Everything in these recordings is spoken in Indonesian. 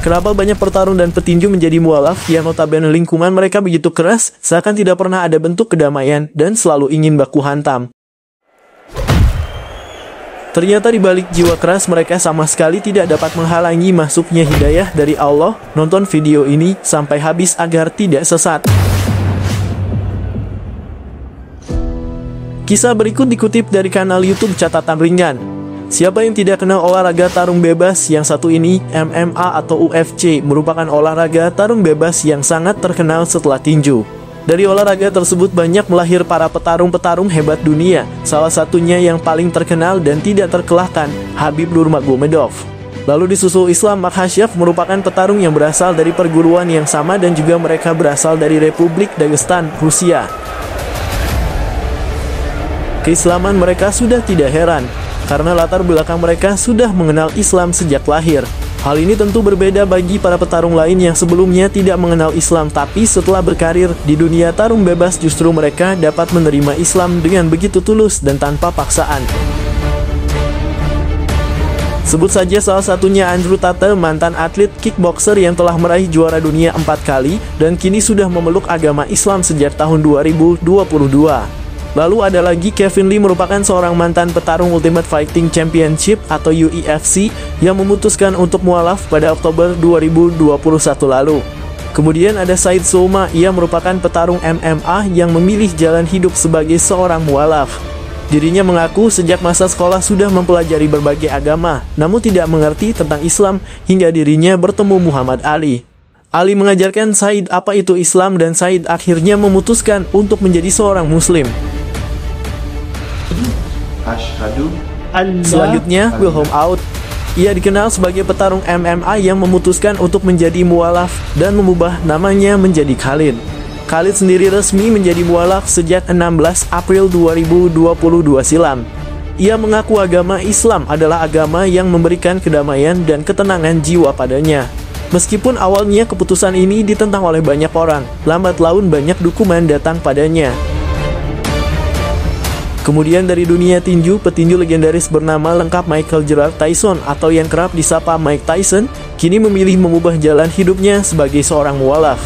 Kenapa banyak petarung dan petinju menjadi mualaf yang notabene lingkungan mereka begitu keras, seakan tidak pernah ada bentuk kedamaian dan selalu ingin baku hantam. Ternyata di balik jiwa keras mereka sama sekali tidak dapat menghalangi masuknya hidayah dari Allah. Nonton video ini sampai habis agar tidak sesat. Kisah berikut dikutip dari kanal YouTube Catatan Ringan. Siapa yang tidak kenal olahraga tarung bebas yang satu ini? MMA atau UFC merupakan olahraga tarung bebas yang sangat terkenal setelah tinju. Dari olahraga tersebut banyak melahir para petarung-petarung hebat dunia. Salah satunya yang paling terkenal dan tidak terkalahkan, Khabib Nurmagomedov. Lalu disusul Islam Makhachev merupakan petarung yang berasal dari perguruan yang sama dan juga mereka berasal dari Republik Dagestan, Rusia. Keislaman mereka sudah tidak heran, karena latar belakang mereka sudah mengenal Islam sejak lahir. Hal ini tentu berbeda bagi para petarung lain yang sebelumnya tidak mengenal Islam, tapi setelah berkarir di dunia tarung bebas justru mereka dapat menerima Islam dengan begitu tulus dan tanpa paksaan. Sebut saja salah satunya Andrew Tate, mantan atlet kickboxer yang telah meraih juara dunia 4 kali dan kini sudah memeluk agama Islam sejak tahun 2022. Lalu ada lagi Kevin Lee, merupakan seorang mantan petarung Ultimate Fighting Championship atau UFC yang memutuskan untuk mualaf pada Oktober 2021 lalu. Kemudian ada Said Souma, ia merupakan petarung MMA yang memilih jalan hidup sebagai seorang mualaf. Dirinya mengaku sejak masa sekolah sudah mempelajari berbagai agama, namun tidak mengerti tentang Islam hingga dirinya bertemu Muhammad Ali. Ali mengajarkan Said apa itu Islam dan Said akhirnya memutuskan untuk menjadi seorang Muslim. Selanjutnya, Wilhelm Out. Ia dikenal sebagai petarung MMA yang memutuskan untuk menjadi mualaf dan mengubah namanya menjadi Khalid. Khalid sendiri resmi menjadi mualaf sejak 16 April 2022 silam. Ia mengaku agama Islam adalah agama yang memberikan kedamaian dan ketenangan jiwa padanya. Meskipun awalnya keputusan ini ditentang oleh banyak orang, lambat laun banyak dukungan datang padanya. Kemudian dari dunia tinju, petinju legendaris bernama lengkap Michael Gerard Tyson atau yang kerap disapa Mike Tyson, kini memilih mengubah jalan hidupnya sebagai seorang mualaf.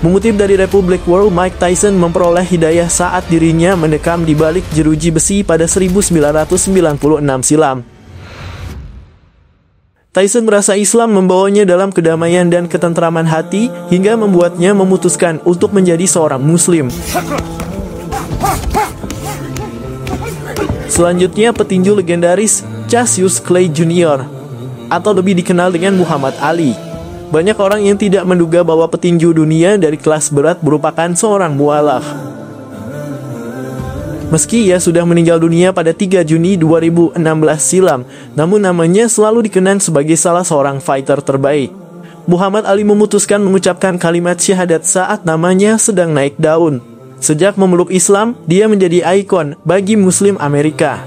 Mengutip dari Republic World, Mike Tyson memperoleh hidayah saat dirinya mendekam di balik jeruji besi pada 1996 silam. Tyson merasa Islam membawanya dalam kedamaian dan ketentraman hati hingga membuatnya memutuskan untuk menjadi seorang Muslim. Selanjutnya petinju legendaris Cassius Clay Jr. atau lebih dikenal dengan Muhammad Ali. Banyak orang yang tidak menduga bahwa petinju dunia dari kelas berat merupakan seorang mualaf. Meski ia sudah meninggal dunia pada 3 Juni 2016 silam, namun namanya selalu dikenang sebagai salah seorang fighter terbaik. Muhammad Ali memutuskan mengucapkan kalimat syahadat saat namanya sedang naik daun. Sejak memeluk Islam, dia menjadi ikon bagi Muslim Amerika.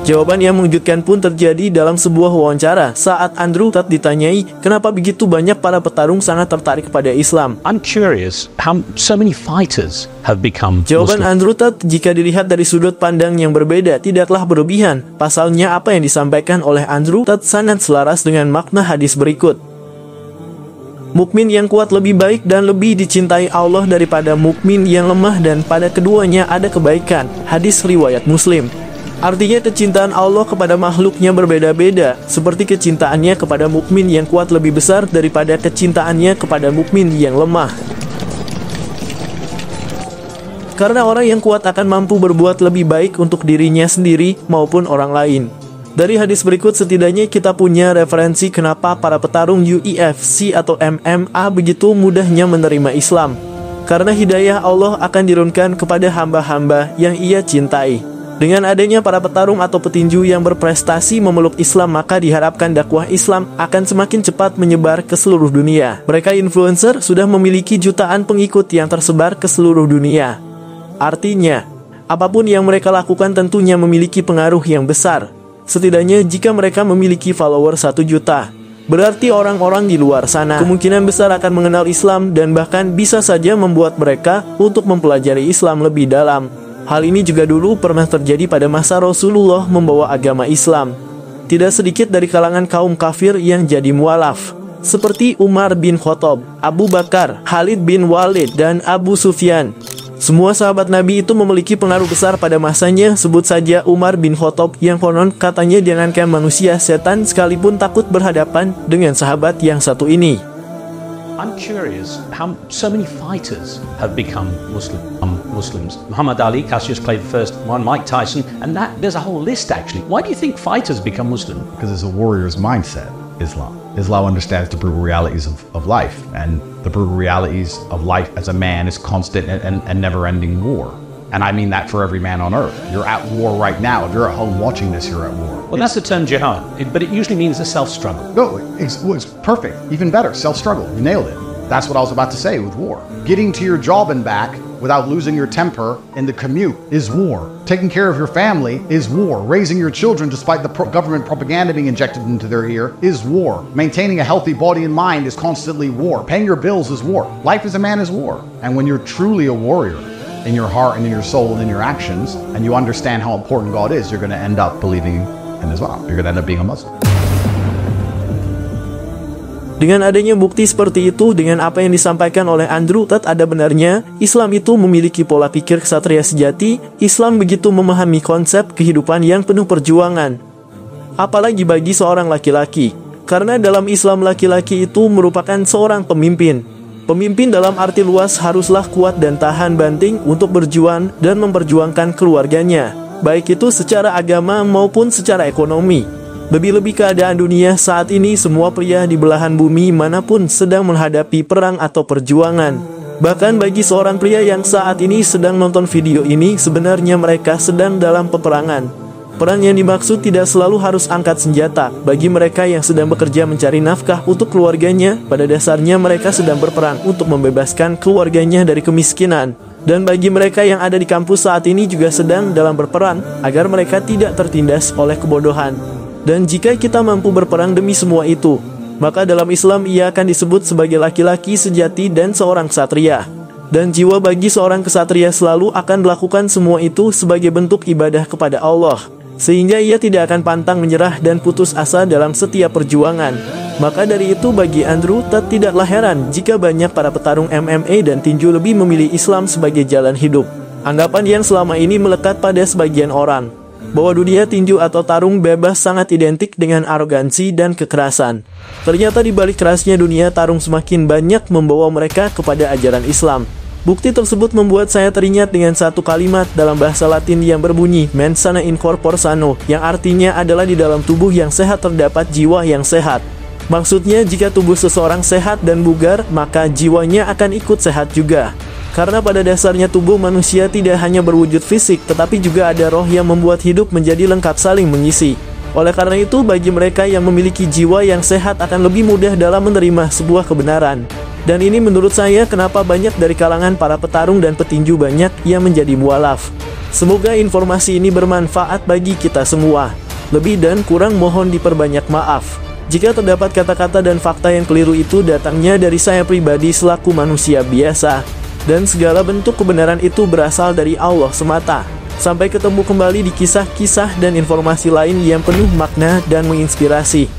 Jawaban yang mengejutkan pun terjadi dalam sebuah wawancara saat Andrew Tate ditanyai kenapa begitu banyak para petarung sangat tertarik kepada Islam. I'm curious how so many fighters have become Jawaban Muslim. Andrew Tate jika dilihat dari sudut pandang yang berbeda tidaklah berlebihan. Pasalnya apa yang disampaikan oleh Andrew Tate sangat selaras dengan makna hadis berikut. Mukmin yang kuat lebih baik dan lebih dicintai Allah daripada mukmin yang lemah dan pada keduanya ada kebaikan. Hadis riwayat Muslim. Artinya kecintaan Allah kepada makhluknya berbeda-beda, seperti kecintaannya kepada mukmin yang kuat lebih besar daripada kecintaannya kepada mukmin yang lemah. Karena orang yang kuat akan mampu berbuat lebih baik untuk dirinya sendiri maupun orang lain. Dari hadis berikut setidaknya kita punya referensi kenapa para petarung UFC atau MMA begitu mudahnya menerima Islam. Karena hidayah Allah akan dirunkan kepada hamba-hamba yang ia cintai. Dengan adanya para petarung atau petinju yang berprestasi memeluk Islam, maka diharapkan dakwah Islam akan semakin cepat menyebar ke seluruh dunia. Mereka influencer sudah memiliki jutaan pengikut yang tersebar ke seluruh dunia. Artinya, apapun yang mereka lakukan tentunya memiliki pengaruh yang besar. Setidaknya jika mereka memiliki follower 1 juta, berarti orang-orang di luar sana kemungkinan besar akan mengenal Islam dan bahkan bisa saja membuat mereka untuk mempelajari Islam lebih dalam. Hal ini juga dulu pernah terjadi pada masa Rasulullah membawa agama Islam. Tidak sedikit dari kalangan kaum kafir yang jadi mualaf, seperti Umar bin Khattab, Abu Bakar, Khalid bin Walid, dan Abu Sufyan. Semua sahabat Nabi itu memiliki pengaruh besar pada masanya. Sebut saja Umar bin Khattab yang konon katanya jangankan manusia, setan sekalipun takut berhadapan dengan sahabat yang satu ini. I'm curious how so many fighters have become Muslims. Muhammad Ali, Cassius Clay the first one, Mike Tyson, and there's a whole list actually. Why do you think fighters become Muslim? Because it's a warrior's mindset, Islam. Islam understands the brutal realities of life, and the brutal realities of life as a man is constant and never-ending war. And I mean that for every man on earth. You're at war right now. If you're at home watching this, you're at war. Well, that's the term jihad, but it usually means a self-struggle. No, it's perfect. Even better, self-struggle. You nailed it. That's what I was about to say with war. Getting to your job and back without losing your temper in the commute is war. Taking care of your family is war. Raising your children despite the government propaganda being injected into their ear is war. Maintaining a healthy body and mind is constantly war. Paying your bills is war. Life as a man is war. And when you're truly a warrior, in your heart and in your soul and in your actions, and you understand how important God is, you're going to end up believing in Islam. You're going to end up being a Muslim. Dengan adanya bukti seperti itu, dengan apa yang disampaikan oleh Andrew Tate, ada benarnya Islam itu memiliki pola pikir ksatria sejati. Islam begitu memahami konsep kehidupan yang penuh perjuangan, apalagi bagi seorang laki-laki. Karena dalam Islam laki-laki itu merupakan seorang pemimpin. Pemimpin dalam arti luas haruslah kuat dan tahan banting untuk berjuang dan memperjuangkan keluarganya, baik itu secara agama maupun secara ekonomi. Lebih-lebih keadaan dunia saat ini, semua pria di belahan bumi manapun sedang menghadapi perang atau perjuangan. Bahkan bagi seorang pria yang saat ini sedang nonton video ini, sebenarnya mereka sedang dalam peperangan. Perang yang dimaksud tidak selalu harus angkat senjata. Bagi mereka yang sedang bekerja mencari nafkah untuk keluarganya, pada dasarnya mereka sedang berperang untuk membebaskan keluarganya dari kemiskinan. Dan bagi mereka yang ada di kampus saat ini juga sedang dalam berperang agar mereka tidak tertindas oleh kebodohan. Dan jika kita mampu berperang demi semua itu, maka dalam Islam ia akan disebut sebagai laki-laki sejati dan seorang ksatria. Dan jiwa bagi seorang ksatria selalu akan melakukan semua itu sebagai bentuk ibadah kepada Allah, sehingga ia tidak akan pantang menyerah dan putus asa dalam setiap perjuangan. Maka dari itu bagi Andrew Tate tidaklah heran jika banyak para petarung MMA dan tinju lebih memilih Islam sebagai jalan hidup. Anggapan yang selama ini melekat pada sebagian orang, bahwa dunia tinju atau tarung bebas sangat identik dengan arogansi dan kekerasan. Ternyata di balik kerasnya dunia tarung semakin banyak membawa mereka kepada ajaran Islam. Bukti tersebut membuat saya teringat dengan satu kalimat dalam bahasa Latin yang berbunyi mens sana in corpore sano, yang artinya adalah di dalam tubuh yang sehat terdapat jiwa yang sehat. Maksudnya jika tubuh seseorang sehat dan bugar, maka jiwanya akan ikut sehat juga. Karena pada dasarnya tubuh manusia tidak hanya berwujud fisik, tetapi juga ada roh yang membuat hidup menjadi lengkap saling mengisi. Oleh karena itu, bagi mereka yang memiliki jiwa yang sehat akan lebih mudah dalam menerima sebuah kebenaran. Dan ini menurut saya kenapa banyak dari kalangan para petarung dan petinju banyak yang menjadi mualaf. Semoga informasi ini bermanfaat bagi kita semua. Lebih dan kurang mohon diperbanyak maaf jika terdapat kata-kata dan fakta yang keliru. Itu datangnya dari saya pribadi selaku manusia biasa, dan segala bentuk kebenaran itu berasal dari Allah semata. Sampai ketemu kembali di kisah-kisah dan informasi lain yang penuh makna dan menginspirasi.